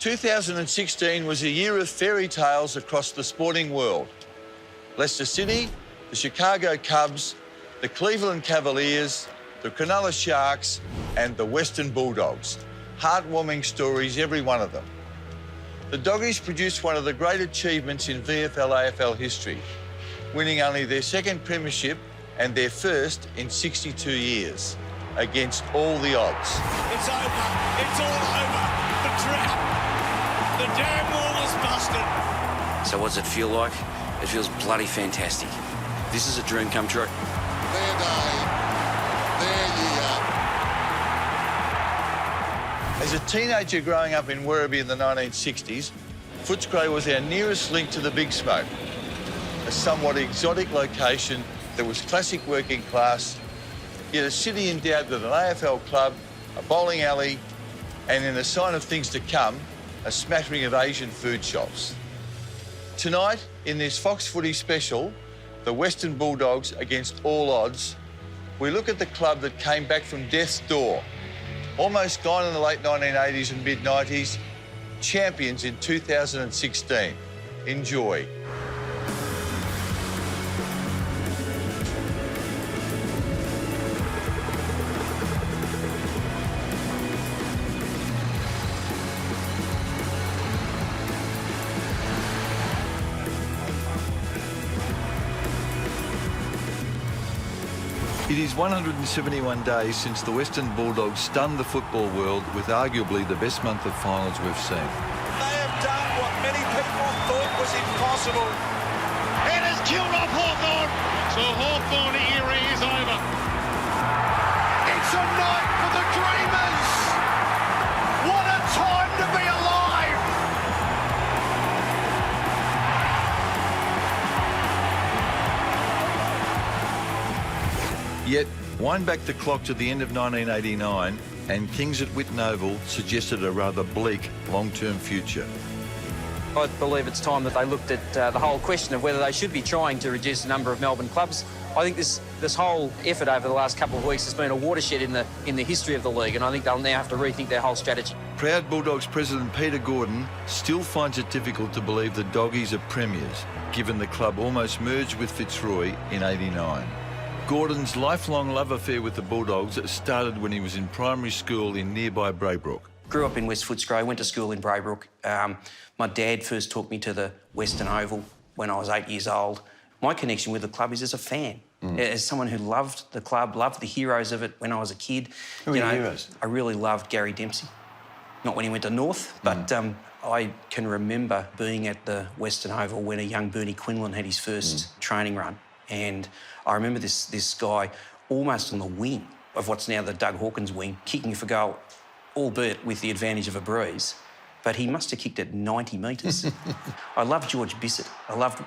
2016 was a year of fairy tales across the sporting world. Leicester City, the Chicago Cubs, the Cleveland Cavaliers, the Cronulla Sharks and the Western Bulldogs. Heartwarming stories, every one of them. The Doggies produced one of the great achievements in VFL-AFL history, winning only their second premiership and their first in 62 years, against all the odds. It's over. It's all over. The trap. The damn wall is busted. So what does it feel like? It feels bloody fantastic. This is a dream come true. Their day, their year. As a teenager growing up in Werribee in the 1960s, Footscray was our nearest link to the Big Smoke, a somewhat exotic location that was classic working class, yet a city endowed with an AFL club, a bowling alley, and in a sign of things to come, a smattering of Asian food shops. Tonight, in this Fox Footy special, the Western Bulldogs against all odds, we look at the club that came back from death's door, almost gone in the late 1980s and mid-90s, champions in 2016. Enjoy. It is 171 days since the Western Bulldogs stunned the football world with arguably the best month of finals we've seen. They have done what many people thought was impossible. It has killed off Hawthorn. So Hawthorn era is over. It's a night for the Dreamers. What a time to be alive. Yet, wind back the clock to the end of 1989 and Kings at Whitten Oval suggested a rather bleak long-term future. I believe it's time that they looked at the whole question of whether they should be trying to reduce the number of Melbourne clubs. I think this whole effort over the last couple of weeks has been a watershed in the history of the league, and I think they'll now have to rethink their whole strategy. Proud Bulldogs president Peter Gordon still finds it difficult to believe the Doggies are premiers, given the club almost merged with Fitzroy in '89. Gordon's lifelong love affair with the Bulldogs started when he was in primary school in nearby Braybrook. Grew up in West Footscray, went to school in Braybrook. My dad first took me to the Western Oval when I was 8 years old. My connection with the club is as a fan, as someone who loved the club, loved the heroes of it when I was a kid. Who are your heroes? I really loved Gary Dempsey. Not when he went to North, but I can remember being at the Western Oval when a young Bernie Quinlan had his first training run. And I remember this guy almost on the wing of what's now the Doug Hawkins wing, kicking for goal, albeit with the advantage of a breeze. But he must have kicked it 90 metres. I loved George Bissett. I loved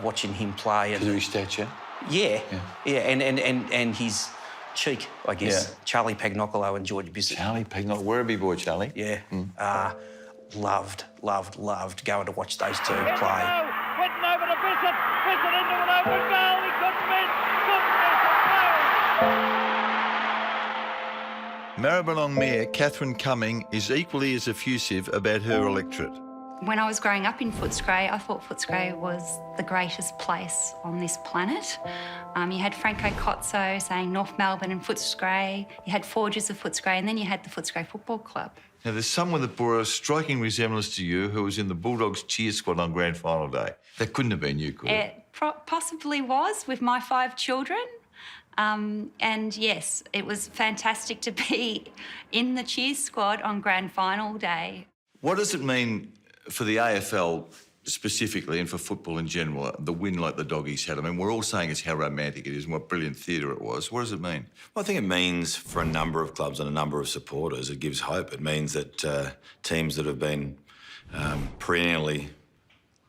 watching him play. Because of his stature? Yeah, and his cheek, I guess. Yeah. Charlie Pagnocolo and George Bissett. Charlie Pagnocolo, Werribee boy, Charlie. Yeah. Loved going to watch those two play. Whitten over to Bissett. Bissett into an open goal. He couldn't miss. Maribyrnong Mayor Catherine Cumming is equally as effusive about her electorate. When I was growing up in Footscray, I thought Footscray was the greatest place on this planet. You had Franco Cozzo saying North Melbourne and Footscray, you had Forges of Footscray, and then you had the Footscray Football Club. Now, there's someone that bore a striking resemblance to you who was in the Bulldogs cheer squad on grand final day. That couldn't have been you, could it? It possibly was, with my 5 children. And yes, it was fantastic to be in the cheer squad on grand final day. What does it mean for the AFL specifically and for football in general, the win like the Doggies had? I mean, we're all saying it's how romantic it is and what brilliant theatre it was. What does it mean? Well, I think it means for a number of clubs and a number of supporters, it gives hope. It means that teams that have been perennially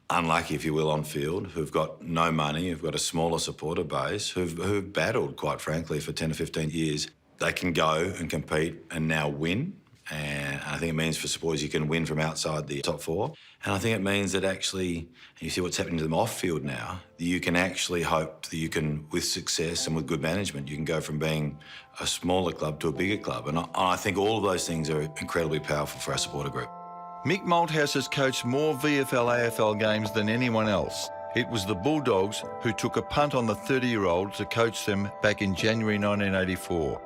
unlucky, if you will, on field, who've got no money, who've got a smaller supporter base, who've battled, quite frankly, for 10 or 15 years, they can go and compete and now win. And I think it means for supporters you can win from outside the top 4. And I think it means that actually, you see what's happening to them off-field now, that you can actually hope that you can, with success and with good management, you can go from being a smaller club to a bigger club. And I think all of those things are incredibly powerful for our supporter group. Mick Malthouse has coached more VFL-AFL games than anyone else. It was the Bulldogs who took a punt on the 30-year-old to coach them back in January 1984.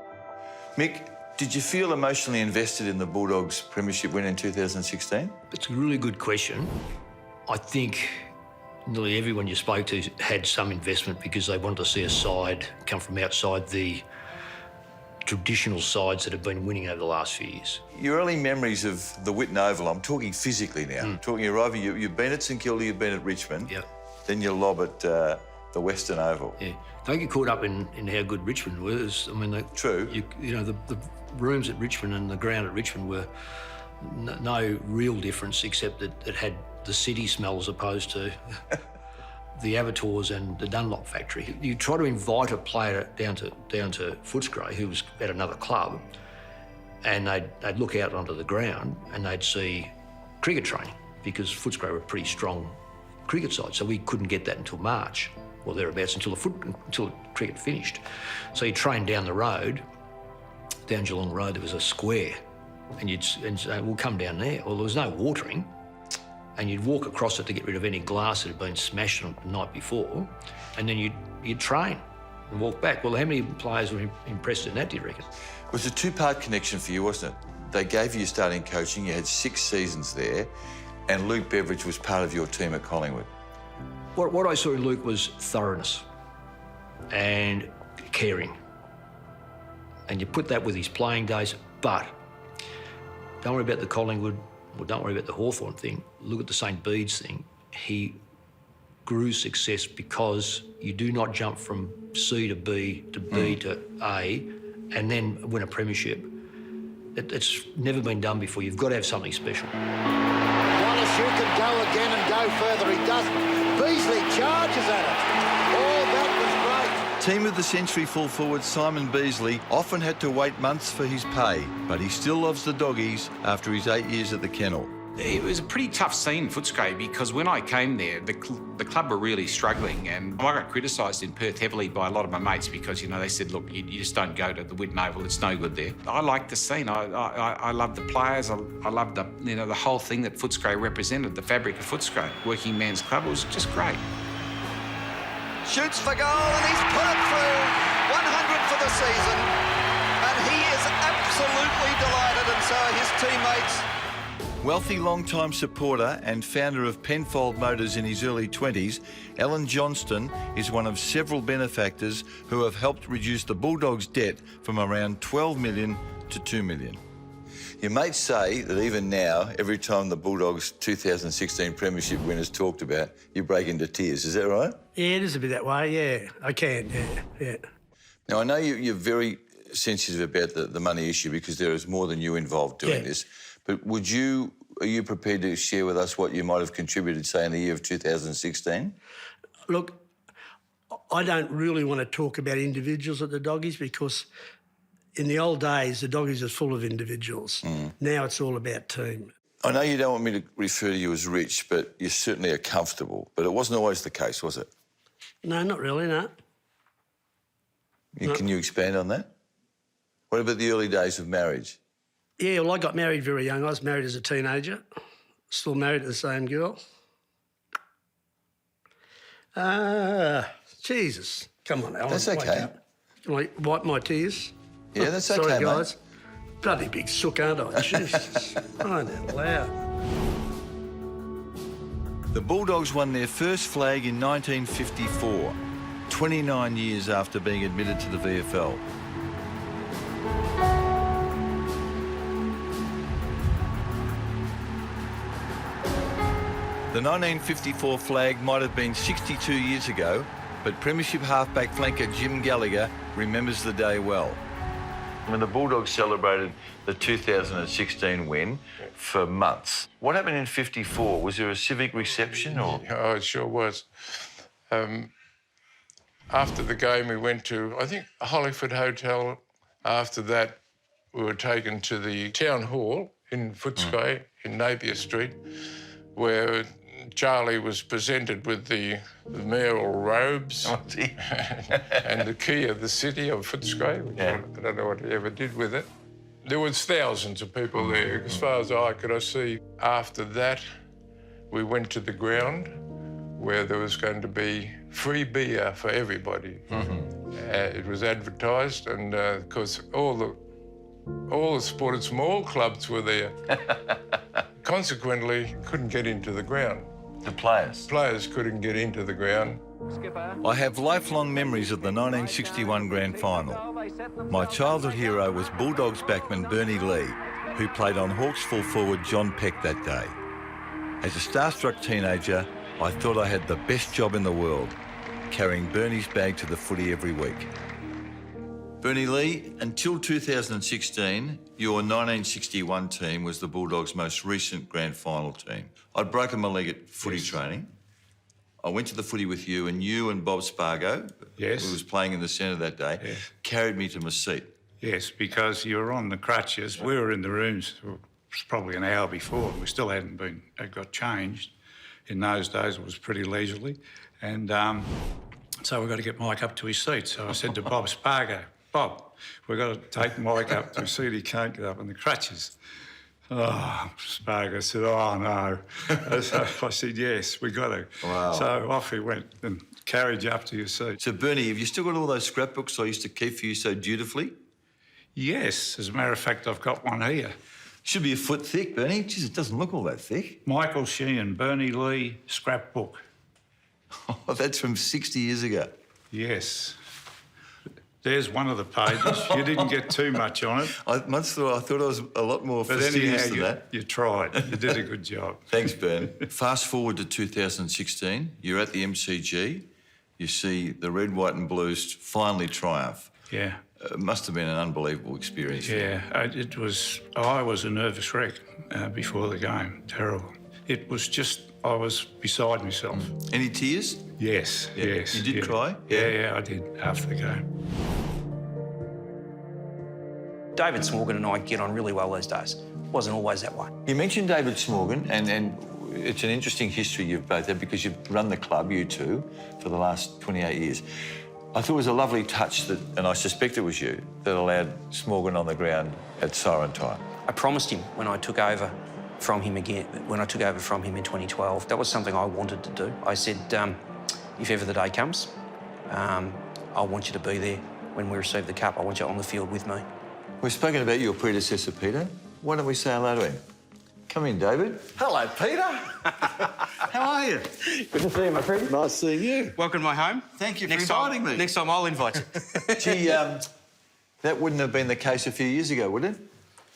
Mick, did you feel emotionally invested in the Bulldogs' premiership win in 2016? It's a really good question. I think nearly everyone you spoke to had some investment because they wanted to see a side come from outside the traditional sides that have been winning over the last few years. Your early memories of the Whitten Oval, I'm talking physically now, talking arrival, you've been at St Kilda, you've been at Richmond, Yep. then you lob at the Western Oval. Yeah. Don't get caught up in how good Richmond was. I mean, True. You know, the rooms at Richmond and the ground at Richmond were no real difference except that it had the city smell as opposed to the abattoirs and the Dunlop factory. You try to invite a player down to Footscray who was at another club, and they'd look out onto the ground and they'd see cricket training because Footscray were a pretty strong cricket side, so we couldn't get that until March or thereabouts until cricket finished. So you trained down the road, down Geelong Road. There was a square, and say, we'll come down there. Well, there was no watering. And you'd walk across it to get rid of any glass that had been smashed on it the night before, and then you'd train and walk back. Well, how many players were impressed in that, do you reckon? It was a two-part connection for you, wasn't it? They gave you starting coaching, you had 6 seasons there, and Luke Beveridge was part of your team at Collingwood. What I saw in Luke was thoroughness and caring. And you put that with his playing days, but don't worry about the Collingwood, well, don't worry about the Hawthorn thing. Look at the St Bede's thing. He grew success because you do not jump from C to B to B to A and then win a premiership. It's never been done before. You've got to have something special. Wallace, you can go again and go further. He doesn't. Beasley charges at it. Oh, that was great. Team of the century full forward Simon Beasley often had to wait months for his pay, but he still loves the doggies after his 8 years at the kennel. It was a pretty tough scene, Footscray, because when I came there, the club were really struggling, and I got criticised in Perth heavily by a lot of my mates because, you know, they said, look, you just don't go to the Whitten Oval, it's no good there. I liked the scene. I loved the players. I loved the whole thing that Footscray represented, the fabric of Footscray, working man's club. It was just great. Shoots for goal and he's put it through. 100 for the season, and he is absolutely delighted, and so are his teammates. Wealthy long-time supporter and founder of Penfold Motors in his early 20s, Alan Johnston is one of several benefactors who have helped reduce the Bulldogs' debt from around $12 million to $2 million. Your mates say that even now, every time the Bulldogs' 2016 premiership win is talked about, you break into tears. Is that right? Yeah, it is a bit that way, yeah. I can, yeah. Now, I know you're very sensitive about the money issue because there is more than you involved doing this. But are you prepared to share with us what you might have contributed, say, in the year of 2016? Look, I don't really want to talk about individuals at the Doggies because in the old days, the Doggies was full of individuals. Now it's all about team. I know you don't want me to refer to you as rich, but you certainly are comfortable. But it wasn't always the case, was it? No, not really, no. Can you expand on that? What about the early days of marriage? Yeah, well, I got married very young. I was married as a teenager, still married to the same girl. Jesus. Come on, Alan. That's okay. Can I wipe my tears? Yeah, that's okay, Sorry, mate. guys. Bloody big sook, aren't I? Jesus. Crying out loud. The Bulldogs won their first flag in 1954, 29 years after being admitted to the VFL. The 1954 flag might have been 62 years ago, but Premiership halfback flanker Jim Gallagher remembers the day well. When the Bulldogs celebrated the 2016 win for months. What happened in 54? Was there a civic reception or? Oh, it sure was. After the game, we went to, I think, Hollyford Hotel. After that, we were taken to the town hall in Footscray, in Napier Street, where Charlie was presented with the mayoral robes and the key of the city of Footscray, which I don't know what he ever did with it. There was thousands of people there, as far as I could see. After that, we went to the ground where there was going to be free beer for everybody. It was advertised, and of course, all the supporters from all clubs were there. Consequently, couldn't get into the ground. The players? Players couldn't get into the ground. I have lifelong memories of the 1961 Grand Final. My childhood hero was Bulldogs backman Bernie Lee, who played on Hawks full forward John Peck that day. As a starstruck teenager, I thought I had the best job in the world, carrying Bernie's bag to the footy every week. Bernie Lee, until 2016, your 1961 team was the Bulldogs' most recent grand final team. I'd broken my leg at footy training. I went to the footy with you, and you and Bob Spargo, who was playing in the centre that day, carried me to my seat. Yes, because you were on the crutches. We were in the rooms, it was probably an hour before. We still hadn't got changed. In those days, it was pretty leisurely. And so we got to get Mike up to his seat. So I said to Bob Spargo, Bob, we've got to take Mike up to his seat. He can't get up on the crutches. Oh, Spargo said, oh, no. So I said, yes, we got to. Wow. So off he went and carried you up to your seat. So, Bernie, have you still got all those scrapbooks I used to keep for you so dutifully? Yes, as a matter of fact, I've got one here. Should be a foot thick, Bernie. Jeez, it doesn't look all that thick. Michael Sheehan, Bernie Lee, scrapbook. Oh, that's from 60 years ago. Yes. There's one of the pages. You didn't get too much on it. I thought I was a lot more fastidious than that. You tried. You did a good job. Thanks, Bern. Fast forward to 2016. You're at the MCG. You see the red, white and blues finally triumph. Yeah. It must have been an unbelievable experience. Yeah, it was. I was a nervous wreck before the game. Terrible. It was just, I was beside myself. Any tears? Yes, yes. You did cry? Yeah, I did after the game. David Smorgan and I get on really well those days. Wasn't always that way. You mentioned David Smorgan, and it's an interesting history you've both had because you've run the club, you two, for the last 28 years. I thought it was a lovely touch that, and I suspect it was you, that allowed Smorgan on the ground at siren time. I promised him when I took over from him again, when I took over from him in 2012, that was something I wanted to do. I said, if ever the day comes, I want you to be there when we receive the cup. I want you on the field with me. We've spoken about your predecessor, Peter. Why don't we say hello to him? Come in, David. Hello, Peter. How are you? Good to see you, my friend. Nice seeing you. Welcome to my home. Thank you for inviting me. Next time I'll invite you. Gee, that wouldn't have been the case a few years ago, would it?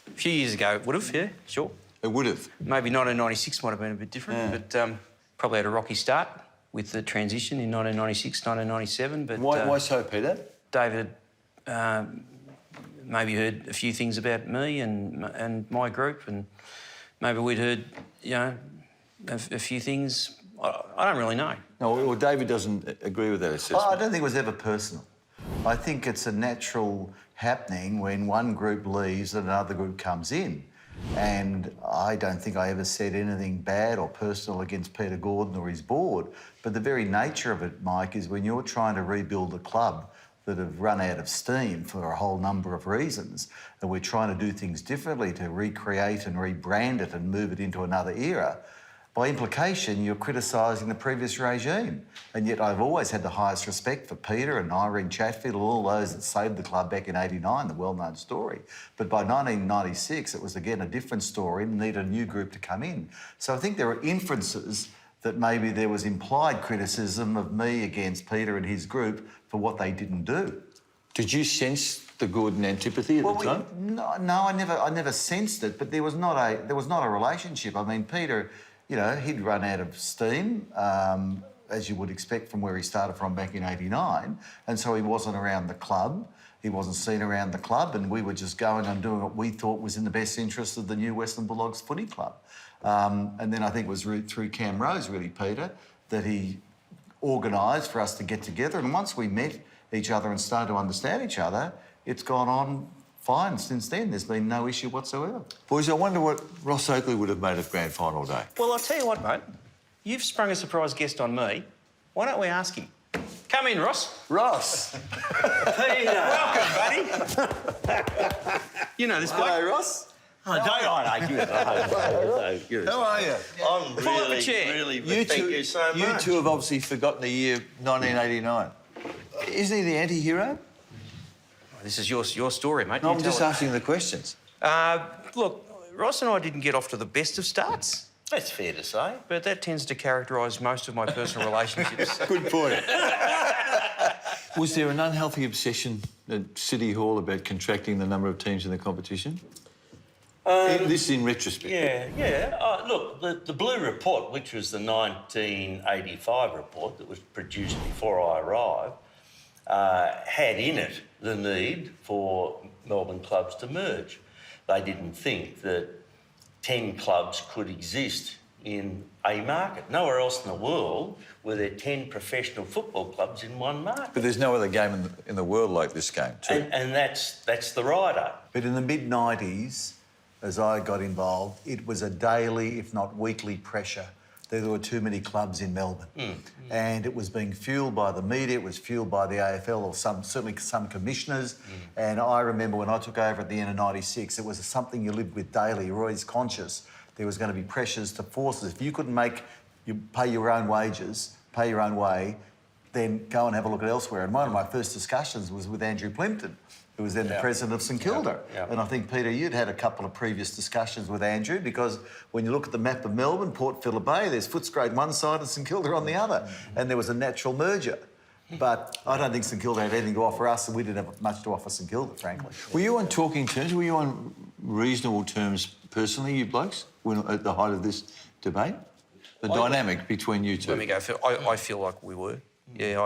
A few years ago, it would have, yeah, sure. It would have. Maybe 1996 might have been a bit different, but probably had a rocky start with the transition in 1996, 1997. But why so, Peter? David maybe heard a few things about me and my group, and maybe we'd heard, you know, a few things. I don't really know. No, well, David doesn't agree with that assessment. I don't think it was ever personal. I think it's a natural happening when one group leaves and another group comes in. And I don't think I ever said anything bad or personal against Peter Gordon or his board. But the very nature of it, Mike, is when you're trying to rebuild a club that have run out of steam for a whole number of reasons, and we're trying to do things differently to recreate and rebrand it and move it into another era, by implication, you're criticising the previous regime. And yet I've always had the highest respect for Peter and Irene Chatfield and all those that saved the club back in '89, the well-known story. But by 1996, it was again a different story and needed a new group to come in. So I think there are inferences that maybe there was implied criticism of me against Peter and his group for what they didn't do. Did you sense the Gordon antipathy at the time? No, I never sensed it. But there was not a relationship. I mean, Peter, you know, he'd run out of steam, as you would expect from where he started from back in '89, and so he wasn't around the club. He wasn't seen around the club, and we were just going and doing what we thought was in the best interest of the new Western Bulldogs footy club. And then I think it was through Cam Rose, really, Peter, that he organised for us to get together. And once we met each other and started to understand each other, it's gone on fine since then. There's been no issue whatsoever. Boys, I wonder what Ross Oakley would have made of grand final day. Well, I'll tell you what, mate. You've sprung a surprise guest on me. Why don't we ask him? Come Come in, Ross. Ross. Peter. Welcome, buddy. You know this bloke. Hello, Ross. Oh, don't I? Good. How are you? I'm Pull up a really, chair. really, thank you so much. You two have obviously forgotten the year 1989. Isn't he the anti-hero? This is your story, mate. No, You I'm tell just it. asking the questions. Look, Ross and I didn't get off to the best of starts. That's fair to say. But that tends to characterise most of my personal relationships. Good point. Was there an unhealthy obsession at City Hall about contracting the number of teams in the competition? This is in retrospect. Yeah. Look, the Blue Report, which was the 1985 report that was produced before I arrived, had in it the need for Melbourne clubs to merge. They didn't think that 10 clubs could exist in a market. Nowhere else in the world were there 10 professional football clubs in one market. But there's no other game in the world like this game, too. And that's the rider. But in the mid-90s, as I got involved, it was a daily, if not weekly, pressure that there were too many clubs in Melbourne. And it was being fuelled by the media, it was fuelled by the AFL or certainly some commissioners. And I remember when I took over at the end of 96, it was something you lived with daily. You were always conscious there was going to be pressures to force us. If you couldn't pay your own wages, pay your own way, then go and have a look at elsewhere. And one of my first discussions was with Andrew Plimpton, who was then the president of St Kilda. And I think, Peter, you'd had a couple of previous discussions with Andrew, because when you look at the map of Melbourne, Port Phillip Bay, there's Footscray on one side and St Kilda on the other. And there was a natural merger. But I don't think St Kilda had anything to offer us, and we didn't have much to offer St Kilda, frankly. Were you on talking terms? Were you on reasonable terms personally, you blokes, at the height of this debate? The dynamic between you two? Let me go. I feel like we were. Yeah,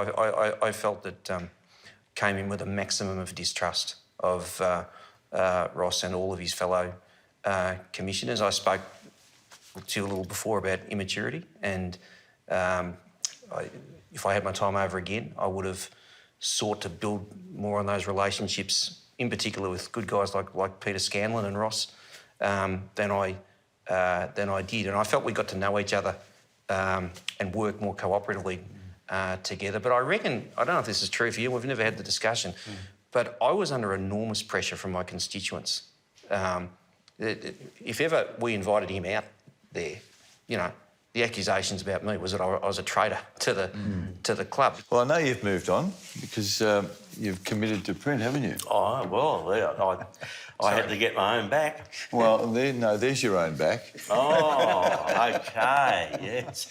I felt that came in with a maximum of distrust of Ross and all of his fellow commissioners. I spoke to you a little before about immaturity, and if I had my time over again, I would have sought to build more on those relationships, in particular with good guys like Peter Scanlon and Ross, than I did. And I felt we got to know each other and work more cooperatively together. But I reckon, I don't know if this is true for you, we've never had the discussion, but I was under enormous pressure from my constituents. If ever we invited him out there, you know, the accusations about me was that I was a traitor to the club. Well, I know you've moved on because you've committed to print, haven't you? Oh, well, I had to get my own back. Well, there's your own back. Oh, OK, yes.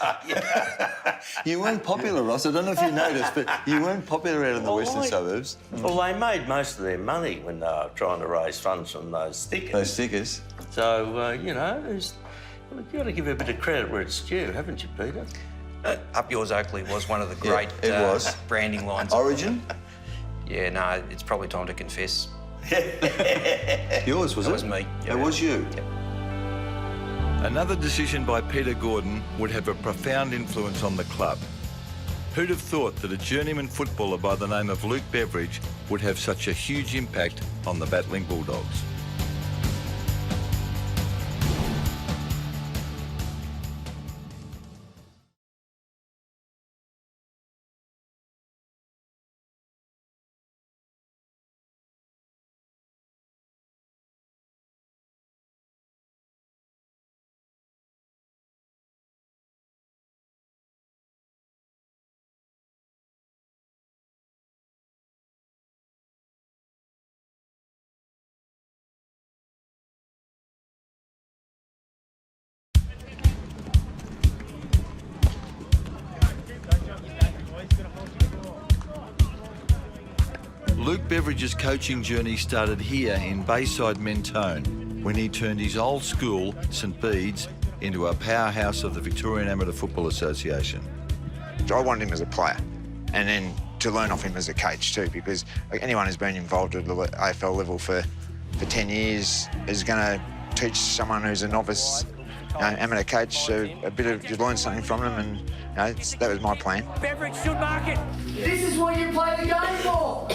You weren't popular, Ross. I don't know if you noticed, but you weren't popular out in the western suburbs. Well, they made most of their money when they were trying to raise funds from those stickers. Those stickers. So, you know, you've got to give a bit of credit where it's due, haven't you, Peter? Up Yours Oakley was one of the great branding lines. Origin? Yeah, no, it's probably time to confess. Yours, was it? That was me. It was you? Yep. Another decision by Peter Gordon would have a profound influence on the club. Who'd have thought that a journeyman footballer by the name of Luke Beveridge would have such a huge impact on the battling Bulldogs? Luke Beveridge's coaching journey started here in Bayside Mentone when he turned his old school, St Bede's, into a powerhouse of the Victorian Amateur Football Association. I wanted him as a player and then to learn off him as a coach too, because anyone who's been involved at the AFL level for 10 years is going to teach someone who's a novice amateur coach a bit of, you learn something from them, and that was my plan. Beveridge should mark it. This is what you play the game for.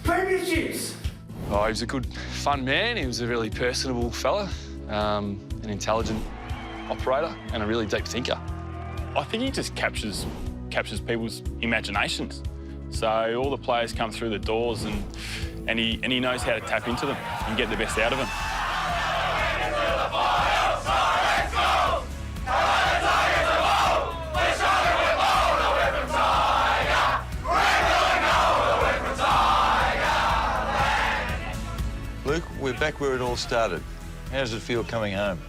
Premierships. Oh, he was a good, fun man. He was a really personable fella, an intelligent operator and a really deep thinker. I think he just captures people's imaginations. So all the players come through the doors and he knows how to tap into them and get the best out of them. Luke, we're back where it all started. How does it feel coming home?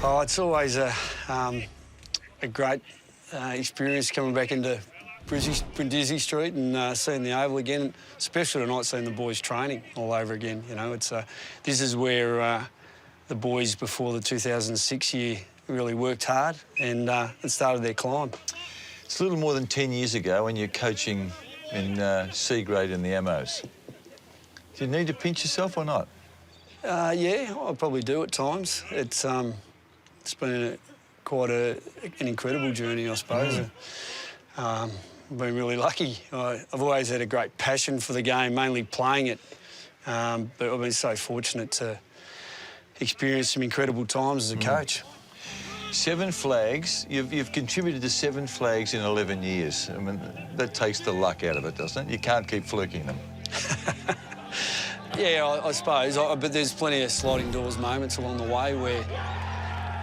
Oh, it's always a great experience coming back into Brindisi Street and seeing the Oval again, especially tonight seeing the boys training all over again. You know, it's this is where the boys before the 2006 year really worked hard and it started their climb. It's a little more than 10 years ago when you're coaching in C grade in the Amos. Do you need to pinch yourself or not? Yeah, I probably do at times. It's been quite an incredible journey, I suppose. I've been really lucky. I've always had a great passion for the game, mainly playing it. But I've been so fortunate to experience some incredible times as a coach. 7 flags. You've contributed to 7 flags in 11 years. I mean, that takes the luck out of it, doesn't it? You can't keep fluking them. Yeah, I suppose. But there's plenty of sliding doors moments along the way where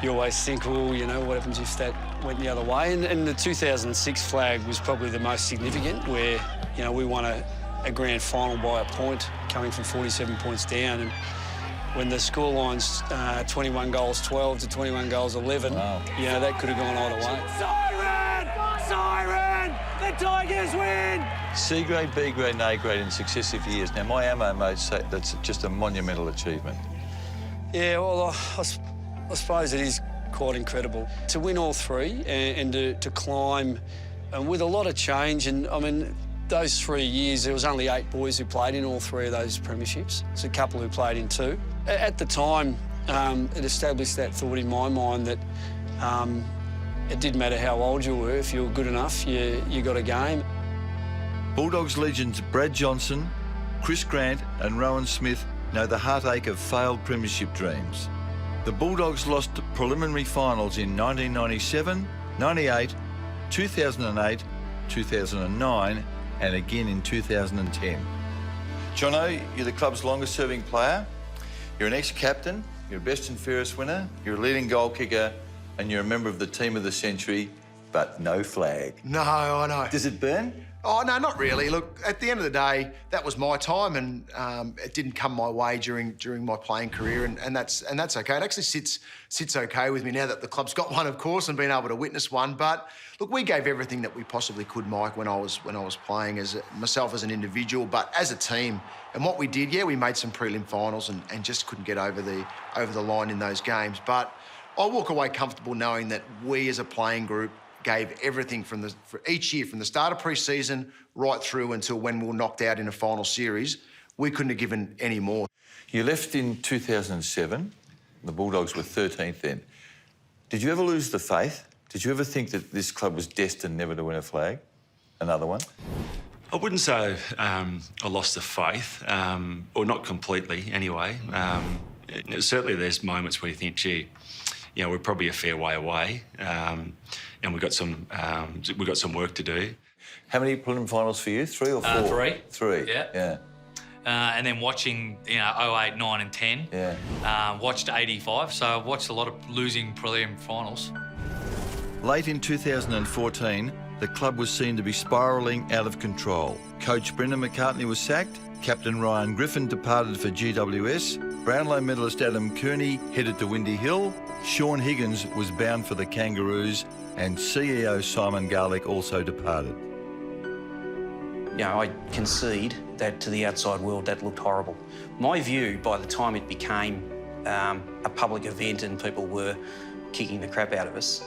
you always think, well, you know, what happens if that went the other way? And the 2006 flag was probably the most significant where, you know, we won a grand final by a point, coming from 47 points down. And when the scoreline's 21 goals 12 to 21 goals 11, wow. You know, that could have gone either way. Siren! Siren! The Tigers win! C grade, B grade and A grade in successive years. Now, my ammo mates say that's just a monumental achievement. Yeah, well, I suppose it is quite incredible. To win all 3 and to climb and with a lot of change. And, I mean, those 3 years, there was only 8 boys who played in all 3 of those premierships. There's a couple who played in 2. At the time, it established that thought in my mind that it didn't matter how old you were. If you were good enough, you got a game. Bulldogs legends Brad Johnson, Chris Grant and Rowan Smith know the heartache of failed premiership dreams. The Bulldogs lost preliminary finals in 1997, 98, 2008, 2009 and again in 2010. Jono, you're the club's longest-serving player. You're an ex-captain, you're a best and fairest winner, you're a leading goal kicker and you're a member of the team of the century, but no flag. No, I know. Does it burn? Oh, no, not really. Look, at the end of the day, that was my time and it didn't come my way during my playing career and that's okay. It actually sits okay with me now that the club's got one, of course, and been able to witness one. But look, we gave everything that we possibly could, Mike, when I was playing as myself as an individual, but as a team. And what we did, yeah, we made some prelim finals and just couldn't get over the line in those games. But I walk away comfortable knowing that we as a playing group gave everything for each year, from the start of pre-season right through until when we were knocked out in a final series. We couldn't have given any more. You left in 2007. The Bulldogs were 13th then. Did you ever lose the faith? Did you ever think that this club was destined never to win a flag? Another one? I wouldn't say I lost the faith, or not completely anyway. Certainly there's moments where you think, gee, you know, we're probably a fair way away, and we've got some work to do. How many prelim finals for you? 3 or 4? 3. 3. Yeah. And then watching, you know, 08, 9 and 10. Yeah. Watched 85, so I've watched a lot of losing prelim finals. Late in 2014, the club was seen to be spiralling out of control. Coach Brendan McCartney was sacked, Captain Ryan Griffin departed for GWS, Brownlow medalist Adam Kearney headed to Windy Hill, Sean Higgins was bound for the Kangaroos, and CEO Simon Garlick also departed. You know, I concede that to the outside world that looked horrible. My view, by the time it became a public event and people were kicking the crap out of us,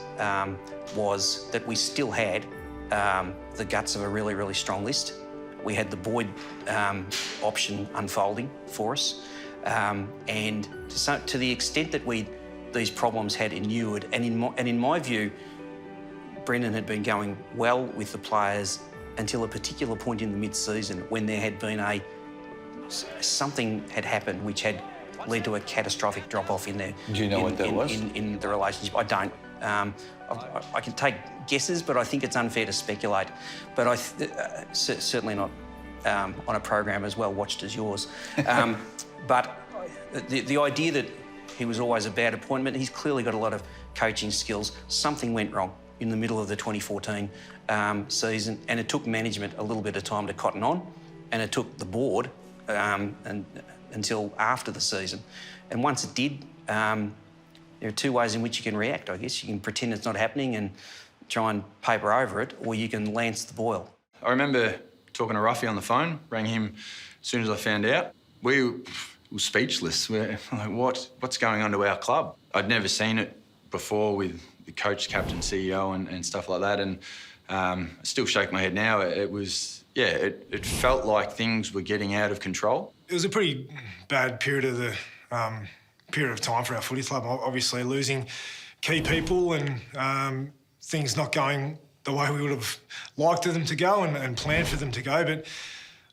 was that we still had the guts of a really, really strong list. We had the Boyd option unfolding for us, and to the extent that these problems had inured, and in my view, Brendan had been going well with the players until a particular point in the mid-season when there had been something had happened which had led to a catastrophic drop-off in there. Do you know what that was? In the relationship. I don't. I can take guesses, but I think it's unfair to speculate. But certainly not on a program as well watched as yours. But the idea that he was always a bad appointment, he's clearly got a lot of coaching skills. Something went wrong in the middle of the 2014 season, and it took management a little bit of time to cotton on, and it took the board until after the season. And once it did, there are two ways in which you can react, I guess. You can pretend it's not happening and try and paper over it, or you can lance the boil. I remember talking to Ruffy on the phone, rang him as soon as I found out. We were speechless. We're like, what's going on to our club? I'd never seen it before with the coach, captain, CEO and stuff like that, and I still shake my head now. It was, yeah, it felt like things were getting out of control. It was a pretty bad period of the period of time for our footy club. Obviously, losing key people and things not going the way we would have liked them to go and planned for them to go. But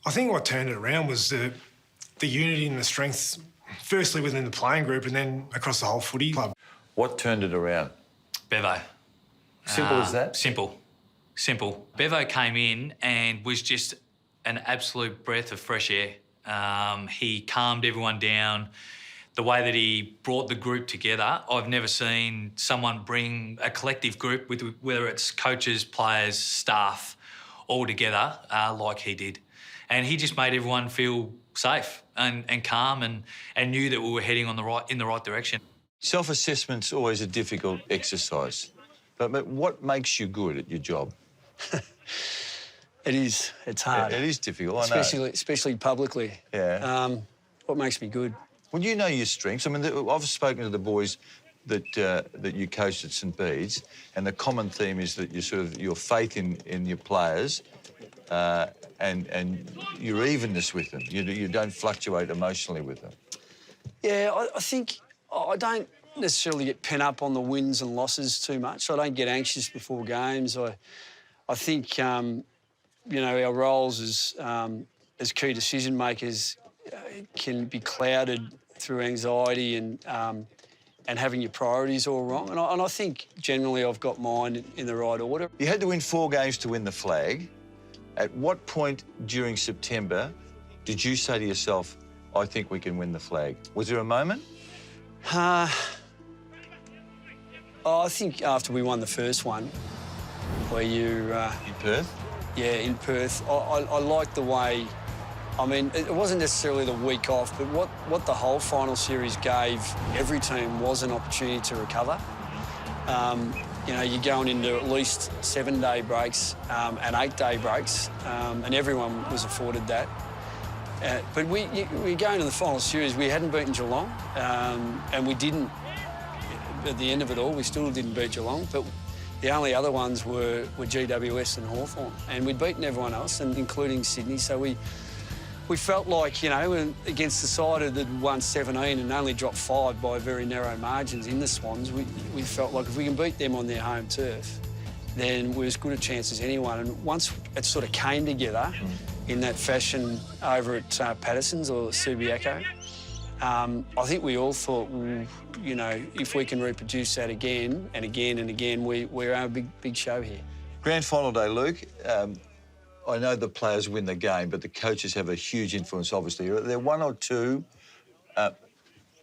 I think what turned it around was the unity and the strength, firstly within the playing group and then across the whole footy club. What turned it around? Bevo. Simple as that? Simple. Bevo came in and was just an absolute breath of fresh air. He calmed everyone down. The way that he brought the group together, I've never seen someone bring a collective group, with whether it's coaches, players, staff, all together like he did. And he just made everyone feel safe and calm and knew that we were heading in the right direction. Self-assessment's always a difficult exercise, but what makes you good at your job? It is. It's hard. It is difficult, I know. Especially publicly. Yeah. What makes me good? Well, you know your strengths. I mean, I've spoken to the boys that you coached at St Bede's, and the common theme is that your faith in your players and your evenness with them. You don't fluctuate emotionally with them. Yeah, I think I don't necessarily get pent up on the wins and losses too much. I don't get anxious before games. I think our roles as key decision makers can be clouded through anxiety and having your priorities all wrong. And I think generally I've got mine in the right order. You had to win 4 games to win the flag. At what point during September did you say to yourself, I think we can win the flag? Was there a moment? I think after we won the first one, where you... in Perth? Yeah, in Perth. I liked the way... I mean, it wasn't necessarily the week off, but what the whole final series gave every team was an opportunity to recover. You're going into at least 7-day breaks and 8-day breaks, and everyone was afforded that. But we going to the final series, we hadn't beaten Geelong, and we didn't, at the end of it all, we still didn't beat Geelong, but the only other ones were GWS and Hawthorn, and we'd beaten everyone else, and including Sydney, so we felt like, against the side that won 17 and only dropped 5 by very narrow margins in the Swans, we felt like if we can beat them on their home turf, then we're as good a chance as anyone. And once it sort of came together in that fashion over at Patterson's or Subiaco, I think we all thought, well, if we can reproduce that again and again and again, we're a big show here. Grand final day, Luke. I know the players win the game, but the coaches have a huge influence, obviously. Are there 1 or 2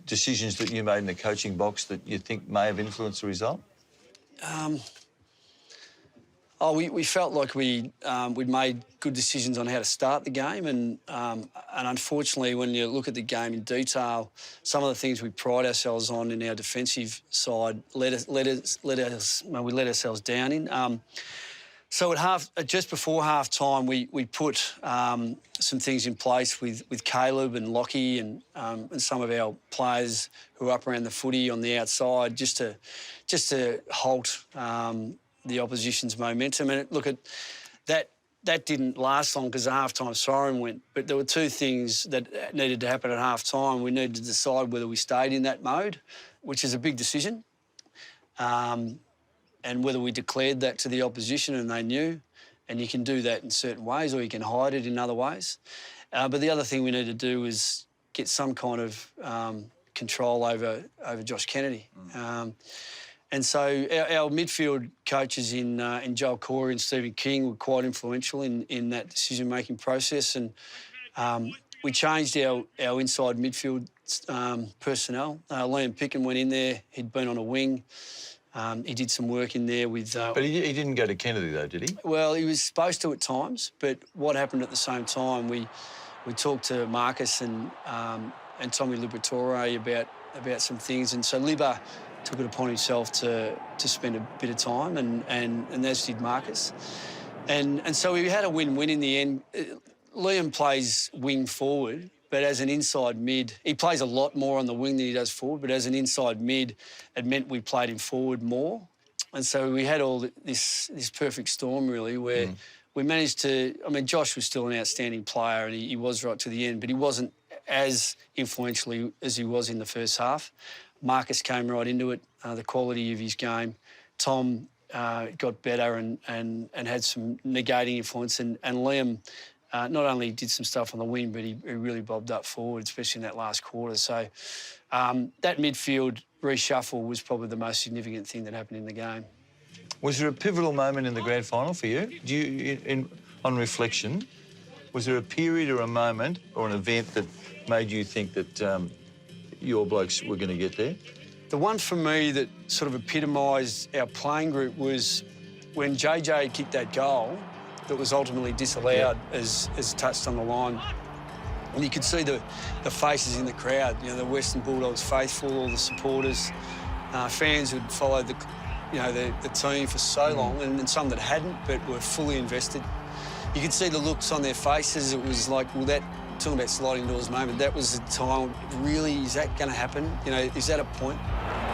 decisions that you made in the coaching box that you think may have influenced the result? We felt like we'd made good decisions on how to start the game, and unfortunately, when you look at the game in detail, some of the things we pride ourselves on in our defensive side we let ourselves down in. So just before half time, we put some things in place with Caleb and Lockie and some of our players who are up around the footy on the outside, just to halt the opposition's momentum. And look, that didn't last long because the half-time siren went. But there were 2 things that needed to happen at half-time. We needed to decide whether we stayed in that mode, which is a big decision, and whether we declared that to the opposition and they knew. And you can do that in certain ways or you can hide it in other ways. But the other thing we need to do is get some kind of control over Josh Kennedy. And And so our midfield coaches in Joel Corey and Stephen King were quite influential in that decision-making process. And we changed our inside midfield personnel. Liam Picken went in there. He'd been on a wing. He did some work in there with... But he didn't go to Kennedy, though, did he? Well, he was supposed to at times, but what happened at the same time, we talked to Marcus and Tommy Liberatore about some things, and so Libba took it upon himself to spend a bit of time, and as did Marcus. And so we had a win-win in the end. Liam plays wing forward, but as an inside mid, he plays a lot more on the wing than he does forward, but as an inside mid, it meant we played him forward more. And so we had all this perfect storm, really, where we managed to... I mean, Josh was still an outstanding player, and he was right to the end, but he wasn't as influential as he was in the first half. Marcus came right into it, the quality of his game. Tom got better and had some negating influence, and Liam not only did some stuff on the wing, but he really bobbed up forward, especially in that last quarter. So that midfield reshuffle was probably the most significant thing that happened in the game. Was there a pivotal moment in the grand final for you? On reflection, was there a period or a moment or an event that made you think that your blokes were going to get there? The one for me that sort of epitomised our playing group was when JJ kicked that goal that was ultimately disallowed as touched on the line. And you could see the faces in the crowd, you know, the Western Bulldogs faithful, all the supporters, fans who'd followed the team for so long, and some that hadn't but were fully invested. You could see the looks on their faces. It was like, well, talking about sliding doors moment, that was the time, really, is that going to happen? You know, is that a point?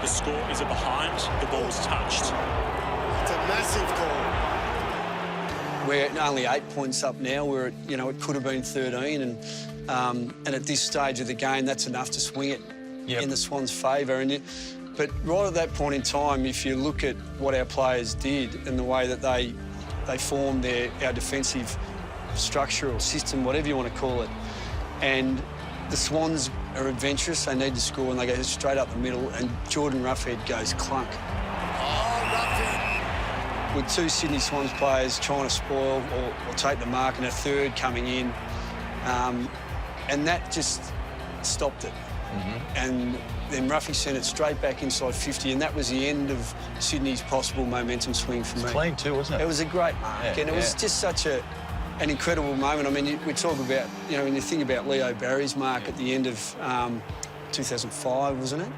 The score is behind, the ball's touched. It's a massive call. We're only 8 points up now, where it could have been 13, and at this stage of the game, that's enough to swing it in the Swans' favour. But right at that point in time, if you look at what our players did and the way that they formed our defensive structure or system, whatever you want to call it, and the Swans are adventurous, they need to score, and they go straight up the middle, and Jordan Roughhead goes clunk. With two Sydney Swans players trying to spoil or take the mark, and a third coming in, and that just stopped it. And then Ruffy sent it straight back inside 50, and that was the end of Sydney's possible momentum swing for me. It's clean too, wasn't it? It was a great mark, and it was just such an incredible moment. I mean, we talk about, when you think about Leo Barry's mark at the end of 2005, wasn't it?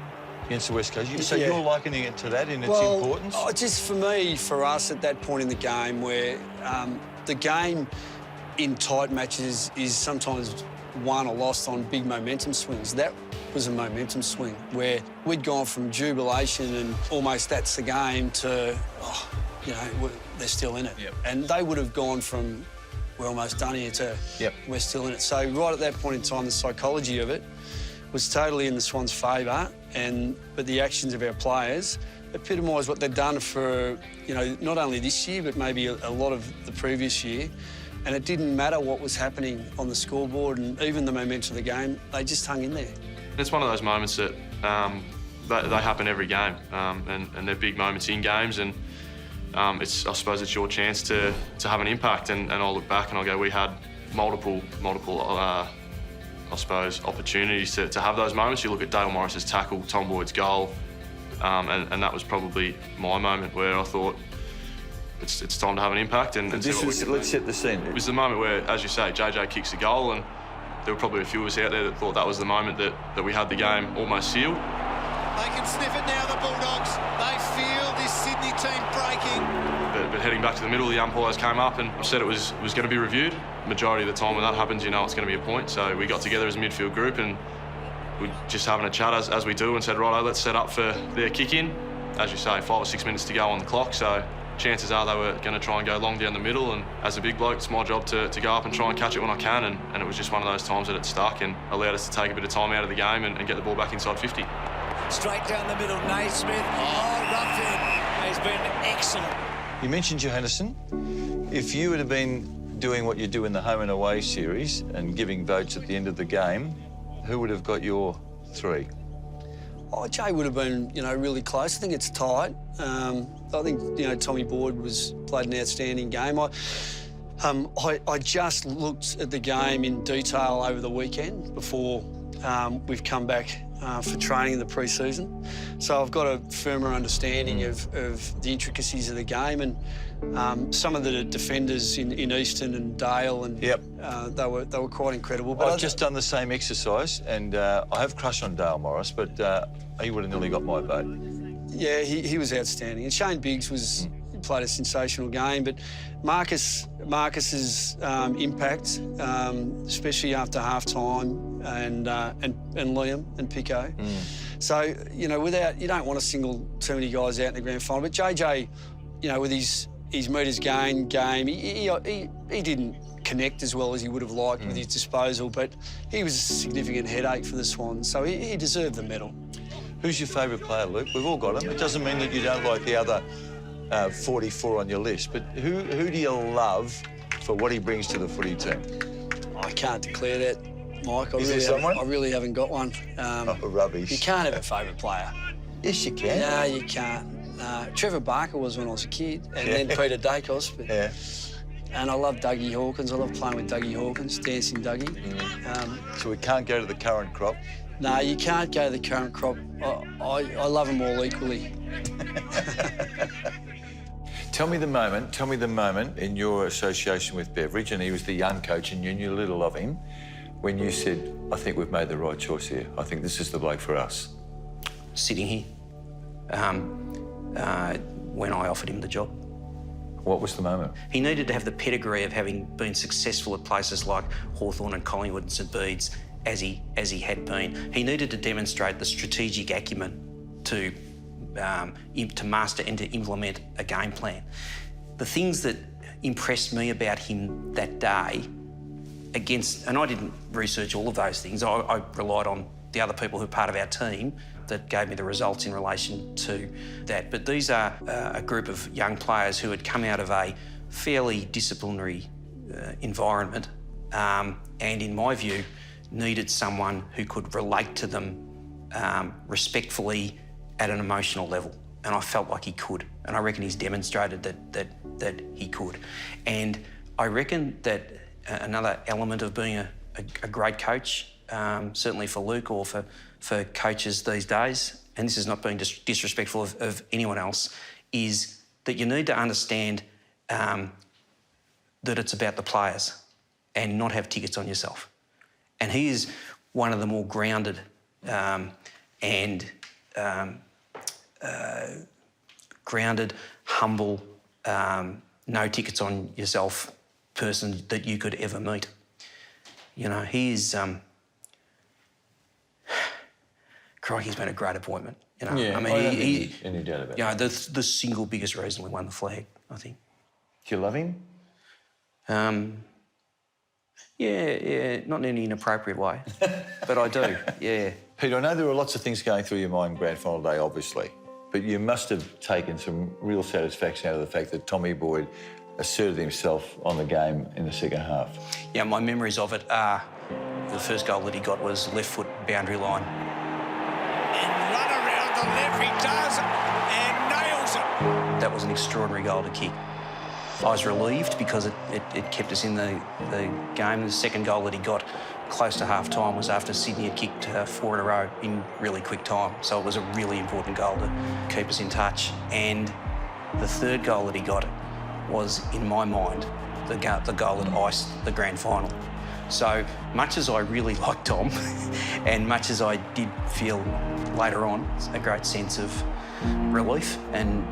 Against the West Coast. So you're likening it to that in its importance? Just for us at that point in the game where the game in tight matches is sometimes won or lost on big momentum swings. That was a momentum swing where we'd gone from jubilation and almost that's the game to, they're still in it. And they would have gone from, we're almost done here, to we're still in it. So right at that point in time, the psychology of it was totally in the Swans' favour, but the actions of our players epitomised what they'd done for, not only this year, but maybe a lot of the previous year. And it didn't matter what was happening on the scoreboard and even the momentum of the game, they just hung in there. It's one of those moments that they happen every game, and they're big moments in games, and I suppose it's your chance to have an impact. And I'll look back and I'll go, we had multiple I suppose, opportunities to have those moments. You look at Dale Morris's tackle, Tom Boyd's goal, and that was probably my moment where I thought it's time to have an impact. And let's set the scene. It was the moment where, as you say, JJ kicks the goal, and there were probably a few of us out there that thought that was the moment that we had the game almost sealed. They can sniff it now, the Bulldogs. They feel this Sydney team breaking. But heading back to the middle, the umpires came up and said it was going to be reviewed. Majority of the time when that happens, it's going to be a point. So we got together as a midfield group and we're just having a chat as we do, and said, righto, let's set up for their kick-in. As you say, 5 or 6 minutes to go on the clock, so chances are they were going to try and go long down the middle, and as a big bloke, it's my job to go up and try and catch it when I can, and it was just one of those times that it stuck and allowed us to take a bit of time out of the game and get the ball back inside 50. Straight down the middle, Naismith. Roughed in. He's been excellent. You mentioned Johannesson. If you would have been doing what you do in the home and away series and giving votes at the end of the game, who would have got your 3? Oh, Jay would have been, really close. I think it's tight. I think, Tommy Boyd played an outstanding game. I just looked at the game in detail over the weekend before we've come back for training in the pre-season. So I've got a firmer understanding of the intricacies of the game, and some of the defenders in Easton and Dale, and they were quite incredible. But I've just done the same exercise, and I have crushed on Dale Morris, but he would have nearly got my vote. Yeah, he was outstanding. And Shane Biggs played a sensational game, but Marcus's impact, especially after half-time, and Liam and Pico. So, you don't want to single too many guys out in the grand final. But JJ, with his metres gained game, he didn't connect as well as he would have liked with his disposal, but he was a significant headache for the Swans, so he deserved the medal. Who's your favourite player, Luke? We've all got him. It doesn't mean that you don't like the other 44 on your list, but who do you love for what he brings to the footy team? I can't declare that, Mike. I really haven't got one. Rubbish. You can't have a favourite player. Yes, you can. No, you can't. Trevor Barker was when I was a kid, and then Peter Dacos. But, and I love Dougie Hawkins. I love playing with Dougie Hawkins, dancing Dougie. So we can't go to the current crop? No, you can't go to the current crop. I love them all equally. Tell me the moment in your association with Beveridge, and he was the young coach and you knew little of him, when you said, I think we've made the right choice here. I think this is the bloke for us. Sitting here, when I offered him the job. What was the moment? He needed to have the pedigree of having been successful at places like Hawthorn and Collingwood and St Bede's, as he had been. He needed to demonstrate the strategic acumen to master and to implement a game plan. The things that impressed me about him that day, and I didn't research all of those things, I relied on the other people who are part of our team that gave me the results in relation to that. But these are a group of young players who had come out of a fairly disciplinary environment, and in my view, needed someone who could relate to them respectfully at an emotional level. And I felt like he could. And I reckon he's demonstrated that he could. And I reckon that another element of being a great coach, certainly for Luke or for coaches these days, and this is not being disrespectful of anyone else, is that you need to understand that it's about the players and not have tickets on yourself. And he is one of the more grounded grounded, humble, no tickets on yourself person that you could ever meet. He is... Crikey's been a great appointment. Yeah, I mean, any doubt about it. The single biggest reason we won the flag, I think. Do you love him? Yeah, not in any inappropriate way, but I do, yeah. Peter, I know there were lots of things going through your mind grand final day, obviously, but you must have taken some real satisfaction out of the fact that Tommy Boyd asserted himself on the game in the second half. Yeah, my memories of it are the first goal that he got was left foot boundary line. Run around the left, he does, and nails it. That was an extraordinary goal to kick. I was relieved because it kept us in the game. The second goal that he got close to half-time was after Sydney had kicked 4 in a row in really quick time. So it was a really important goal to keep us in touch. And the third goal that he got was, in my mind, the goal that iced the grand final. So much as I really liked Tom and much as I did feel later on a great sense of relief and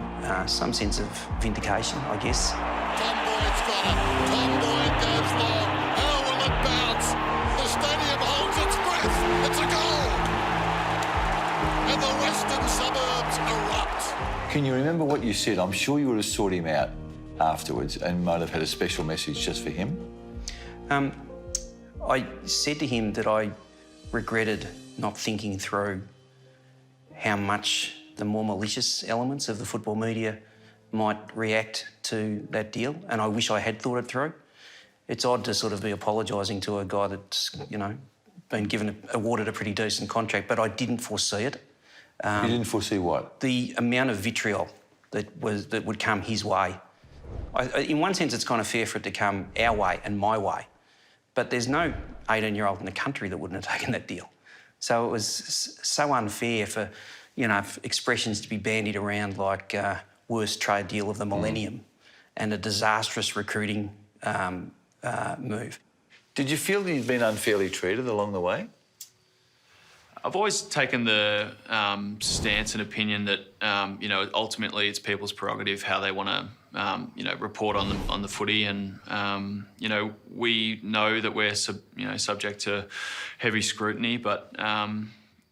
some sense of vindication, I guess. Tom Boyd's got it. Tom Boyd goes long. How will it bounce? The stadium holds its breath. It's a goal. And the western suburbs erupt. Can you remember what you said? I'm sure you would have sought him out afterwards and might have had a special message just for him. I said to him that I regretted not thinking through how much the more malicious elements of the football media might react to that deal, and I wish I had thought it through. It's odd to sort of be apologising to a guy that's, been awarded a pretty decent contract, but I didn't foresee it. You didn't foresee what? The amount of vitriol that would come his way. In one sense, it's kind of fair for it to come our way and my way, but there's no 18-year-old in the country that wouldn't have taken that deal. So it was so unfair for, for expressions to be bandied around like worst trade deal of the millennium and a disastrous recruiting move. Did you feel that you'd been unfairly treated along the way? I've always taken the stance and opinion that ultimately it's people's prerogative how they want to report on the footy, and we know that we're subject to heavy scrutiny, but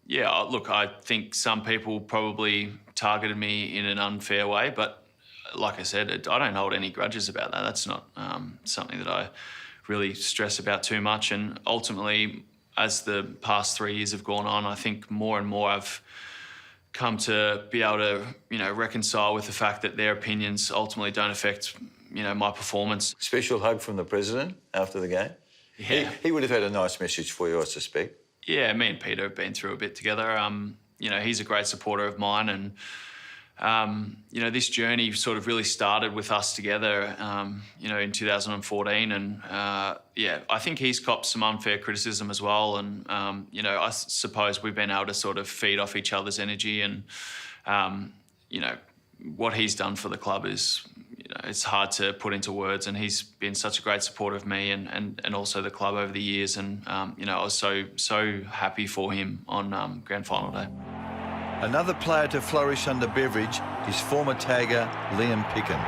look, I think some people probably targeted me in an unfair way, but like I said, I don't hold any grudges about that. That's not something that I really stress about too much, and ultimately, as the past 3 years have gone on, I think more and more I've come to be able to, reconcile with the fact that their opinions ultimately don't affect, my performance. Special hug from the president after the game? Yeah. He would have had a nice message for you, I suspect. Yeah, me and Peter have been through a bit together. He's a great supporter of mine, and this journey sort of really started with us together, in 2014. And, I think he's copped some unfair criticism as well. And, I suppose we've been able to sort of feed off each other's energy. And, what he's done for the club is, it's hard to put into words. And he's been such a great supporter of me and also the club over the years. And, I was so happy for him on grand final day. Another player to flourish under Beveridge is former tagger Liam Picken.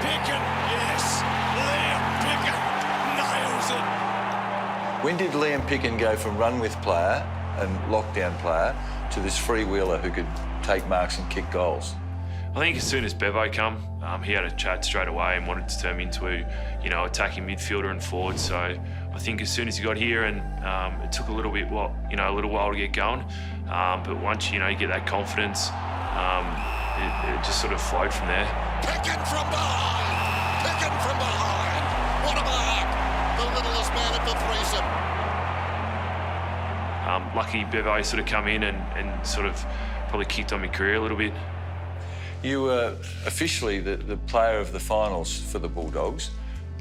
Picken, yes. Liam Picken nails it. When did Liam Picken go from run-with player and lockdown player to this freewheeler who could take marks and kick goals? I think as soon as Bevo come, he had a chat straight away and wanted to turn me into attacking midfielder and forward. So I think as soon as he got here, and it took a little while to get going. But once you get that confidence, it just sort of flowed from there. Picken from behind. Picken from behind. What a mark. The littlest man at the threesome. Lucky Bevo sort of come in and sort of probably kicked on my career a little bit. You were officially the player of the finals for the Bulldogs.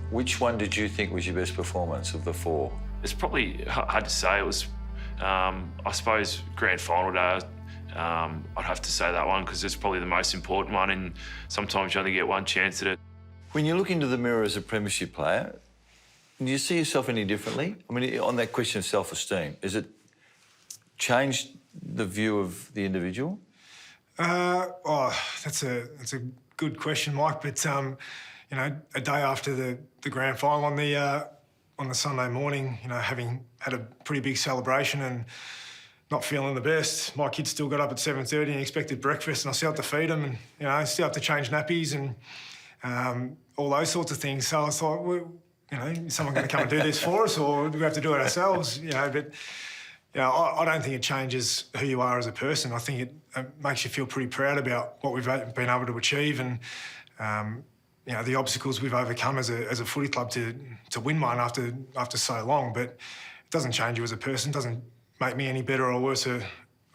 Which one did you think was your best performance of the four? It's probably hard to say. It was, I suppose, grand final day. I'd have to say that one because it's probably the most important one, and sometimes you only get one chance at it. When you look into the mirror as a premiership player, do you see yourself any differently? I mean, on that question of self-esteem, has it changed the view of the individual? That's a good question, Mike. But a day after the grand final on the Sunday morning, having had a pretty big celebration and not feeling the best, my kids still got up at 7:30 and expected breakfast, and I still have to feed them, and I still have to change nappies and all those sorts of things. So I thought, well, is someone going to come and do this for us, or do we have to do it ourselves? But. I don't think it changes who you are as a person. I think it makes you feel pretty proud about what we've been able to achieve and, the obstacles we've overcome as a footy club to win one after so long. But it doesn't change you as a person. It doesn't make me any better or worse a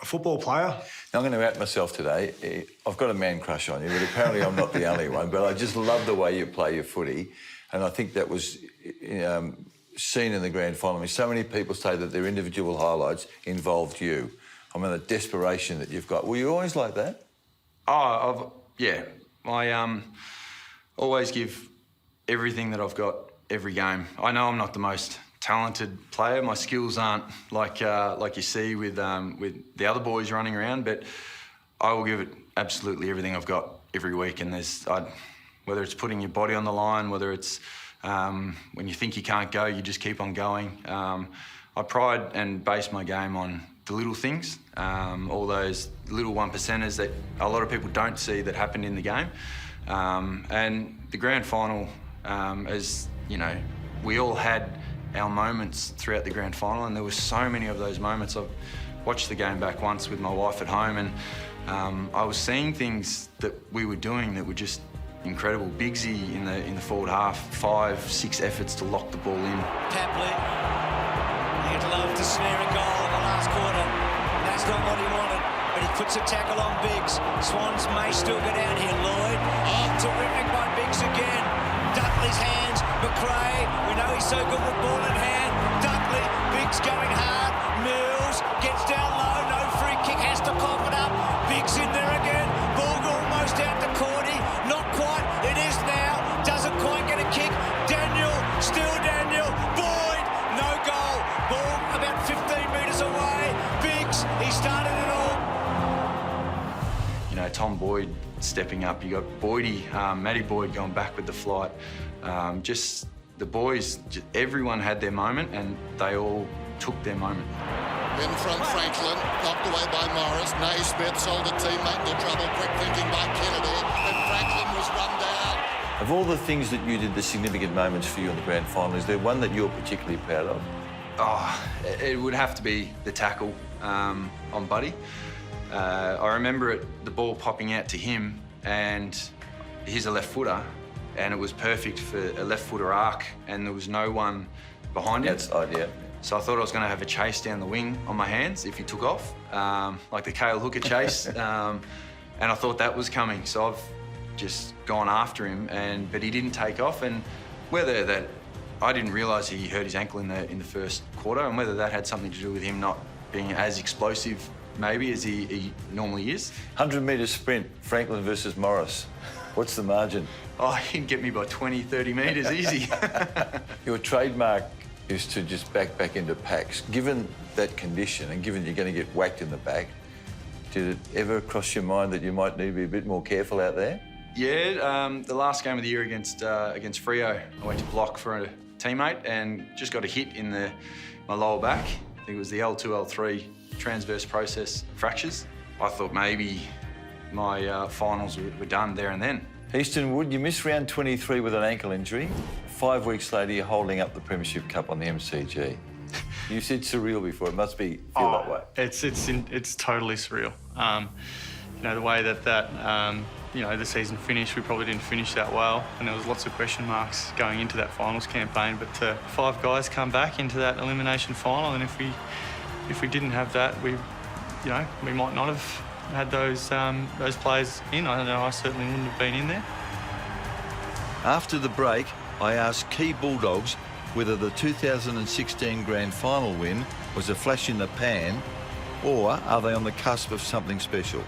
football player. Now, I'm going to out myself today. I've got a man crush on you, but apparently I'm not the only one. But I just love the way you play your footy. And I think that was... seen in the grand final. I mean, so many people say that their individual highlights involved you. I mean, the desperation that you've got. Were you always like that? I always give everything that I've got every game. I know I'm not the most talented player. My skills aren't like you see with the other boys running around, but I will give it absolutely everything I've got every week. And whether it's putting your body on the line, whether it's when you think you can't go, you just keep on going. I pride and base my game on the little things, all those little 1%ers that a lot of people don't see that happened in the game. And the grand final, we all had our moments throughout the grand final, and there were so many of those moments. I've watched the game back once with my wife at home, and I was seeing things that we were doing that were just incredible. Bigsy in the forward half, 5-6 efforts to lock the ball in. Tapley, he'd love to snare a goal in the last quarter. That's not what he wanted. but he puts a tackle on Biggs. Swans may still go down here. Lloyd, oh, terrific by Biggs again. Dunkley's hands, McRae, we know he's so good with ball in hand. Dunkley, Biggs going hard. Mills gets down low, no free kick, has to cough it up. Biggs in there again. Ball almost out to Cordy, not quite. It is now. Doesn't quite get a kick. Daniel, still Daniel. Boyd, no goal. Ball about 15 metres away. Biggs, he started it all. You know, Tom Boyd stepping up. You got Boydie, Matty Boyd going back with the flight. Just the boys, everyone had their moment and they all took their moment. In from Franklin, knocked away by Morris. Naismith sold a teammate into trouble. Quick thinking by Kennedy. And Franklin was run down. Of all the things that you did, the significant moments for you in the grand final, is there one that you're particularly proud of? Oh, it would have to be the tackle on Buddy. I remember the ball popping out to him, and he's a left footer, and it was perfect for a left footer arc, and there was no one behind him. Outside, yeah. So I thought I was going to have a chase down the wing on my hands if he took off, like the Cale Hooker chase, and I thought that was coming. So I've just gone after him, but he didn't take off, and whether that, I didn't realise he hurt his ankle in the first quarter, and whether that had something to do with him not being as explosive maybe as he normally is. 100 metre sprint, Franklin versus Morris. What's the margin? Oh, he can get me by 20, 30 metres, easy. Your trademark is to just back into packs. Given that condition and given you're going to get whacked in the back, did it ever cross your mind that you might need to be a bit more careful out there? Yeah, the last game of the year against Freo, I went to block for a teammate and just got a hit in my lower back. I think it was the L2, L3 transverse process fractures. I thought maybe my finals were done there and then. Easton Wood, you missed round 23 with an ankle injury. 5 weeks later, you're holding up the Premiership Cup on the MCG. You said surreal before. It must feel that way. It's totally surreal. You know, the way that you know, the season finished, we probably didn't finish that well, and there was lots of question marks going into that finals campaign. But 5 guys come back into that elimination final, and if we didn't have that, we might not have had those players in. I don't know. I certainly wouldn't have been in there. After the break, I asked key Bulldogs whether the 2016 grand final win was a flash in the pan, or are they on the cusp of something special?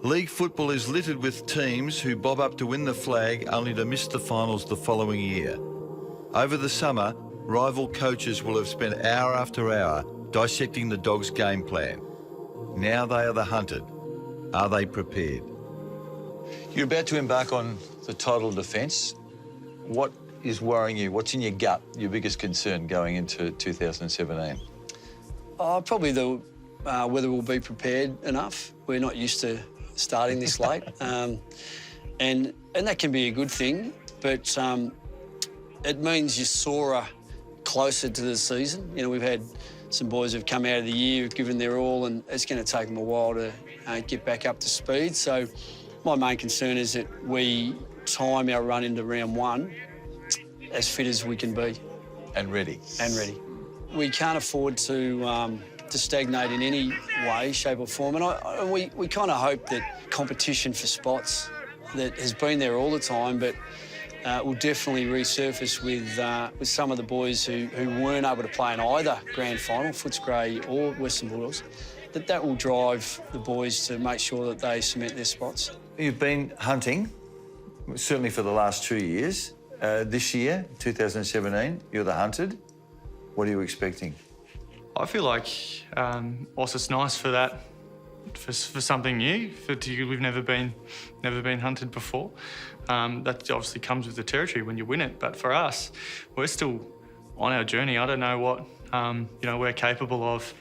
League football is littered with teams who bob up to win the flag only to miss the finals the following year. Over the summer, rival coaches will have spent hour after hour dissecting the Dogs' game plan. Now they are the hunted. Are they prepared? You're about to embark on the title defence. What is worrying you? What's in your gut, your biggest concern going into 2017? Probably whether we'll be prepared enough. We're not used to starting this late, and that can be a good thing, but it means you're sorer closer to the season. You know, we've had some boys who've come out of the year, who've given their all, and it's going to take them a while to get back up to speed. So my main concern is that we time our run into round 1 as fit as we can be. And ready. And ready. We can't afford to stagnate in any way, shape or form. And we kind of hope that competition for spots that has been there all the time, but will definitely resurface with some of the boys who weren't able to play in either grand final, Footscray or Western Bulldogs, that will drive the boys to make sure that they cement their spots. You've been hunting, certainly for the last 2 years. This year, 2017, you're the hunted. What are you expecting? I feel like also it's nice for that, for something new. We've never been hunted before. That obviously comes with the territory when you win it. But for us, we're still on our journey. I don't know we're capable of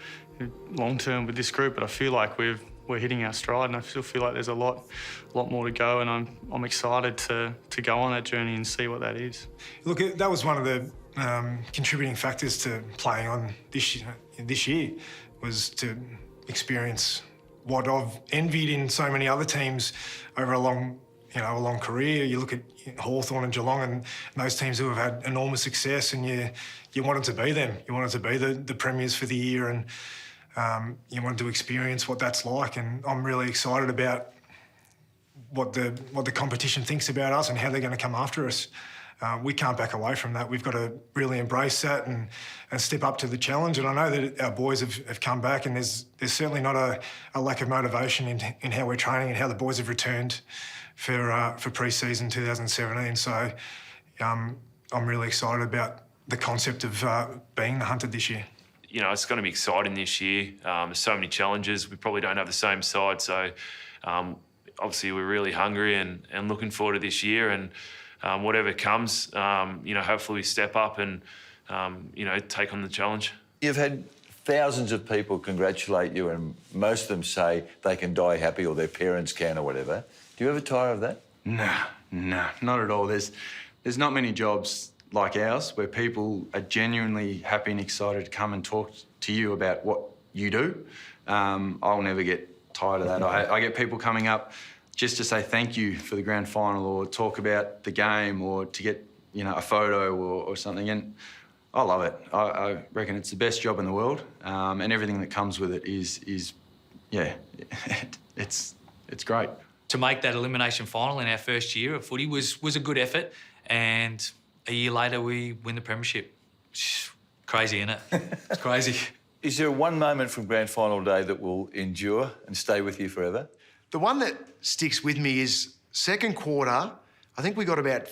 long term with this group, but I feel like we're hitting our stride, and I still feel like there's a lot more to go, and I'm excited to go on that journey and see what that is. Look, that was one of the contributing factors to playing on this year, was to experience what I've envied in so many other teams over a long career. You look at Hawthorn and Geelong and those teams who have had enormous success, and you wanted to be them. You wanted to be the premiers for the year, and you wanted to experience what that's like. And I'm really excited about what the competition thinks about us and how they're going to come after us. We can't back away from that. We've got to really embrace that and step up to the challenge. And I know that our boys have come back, and there's certainly not a lack of motivation in how we're training and how the boys have returned for pre-season 2017. So I'm really excited about the concept of being the hunted this year. It's going to be exciting this year. There's so many challenges. We probably don't have the same side, so obviously we're really hungry and looking forward to this year. And whatever comes, hopefully we step up and, take on the challenge. You've had thousands of people congratulate you, and most of them say they can die happy, or their parents can, or whatever. Do you ever tire of that? Nah, not at all. There's not many jobs like ours where people are genuinely happy and excited to come and talk to you about what you do. I'll never get tired of that. I get people coming up just to say thank you for the grand final, or talk about the game, or to get a photo or something, and I love it. I reckon it's the best job in the world, and everything that comes with it is it's great. To make that elimination final in our first year of footy was a good effort, and a year later we win the premiership. Crazy, isn't it? It's crazy. Is there one moment from grand final day that will endure and stay with you forever? The one that sticks with me is second quarter. I think we got about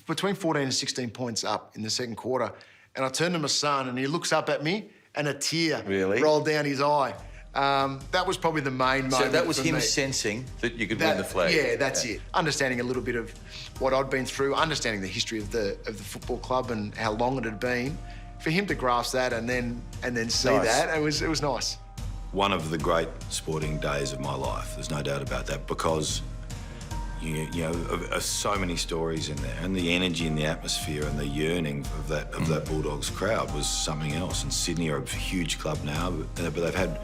between 14 and 16 points up in the second quarter. And I turned to my son, and he looks up at me, and a tear rolled down his eye. That was probably the main moment. So that was for him me. Sensing that you could win the flag. Yeah, that's it. Understanding a little bit of what I'd been through, understanding the history of the football club and how long it had been. For him to grasp that and then see that, it was nice. One of the great sporting days of my life. There's no doubt about that, because so many stories in there, and the energy and the atmosphere and the yearning of that Bulldogs crowd was something else. And Sydney are a huge club now, but they've had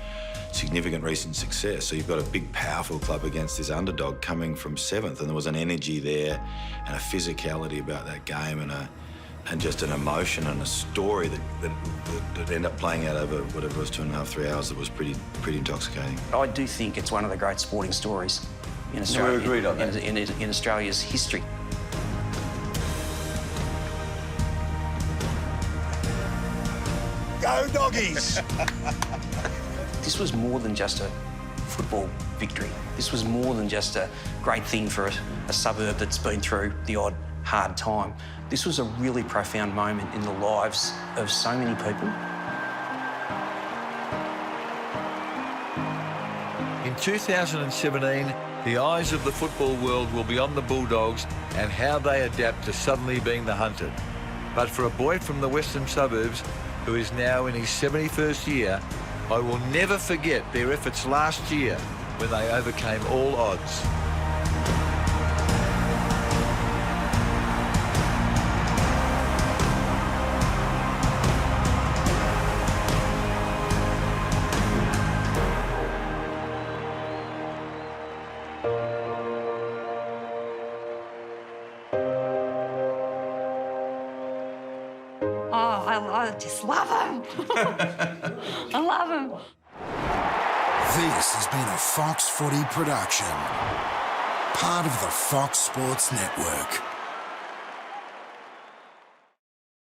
significant recent success. So you've got a big, powerful club against this underdog coming from 7th, and there was an energy there and a physicality about that game, and just an emotion and a story that ended up playing out over whatever it was, 2.5, 3 hours. That was pretty intoxicating. I do think it's one of the great sporting stories in Australia. We agreed on that. In Australia's history. Go doggies! This was more than just a football victory. This was more than just a great thing for a suburb that's been through the odd hard time. This was a really profound moment in the lives of so many people. In 2017, the eyes of the football world will be on the Bulldogs and how they adapt to suddenly being the hunted. But for a boy from the western suburbs who is now in his 71st year, I will never forget their efforts last year when they overcame all odds. I just love him. I love him. This has been a Fox Footy production, part of the Fox Sports Network.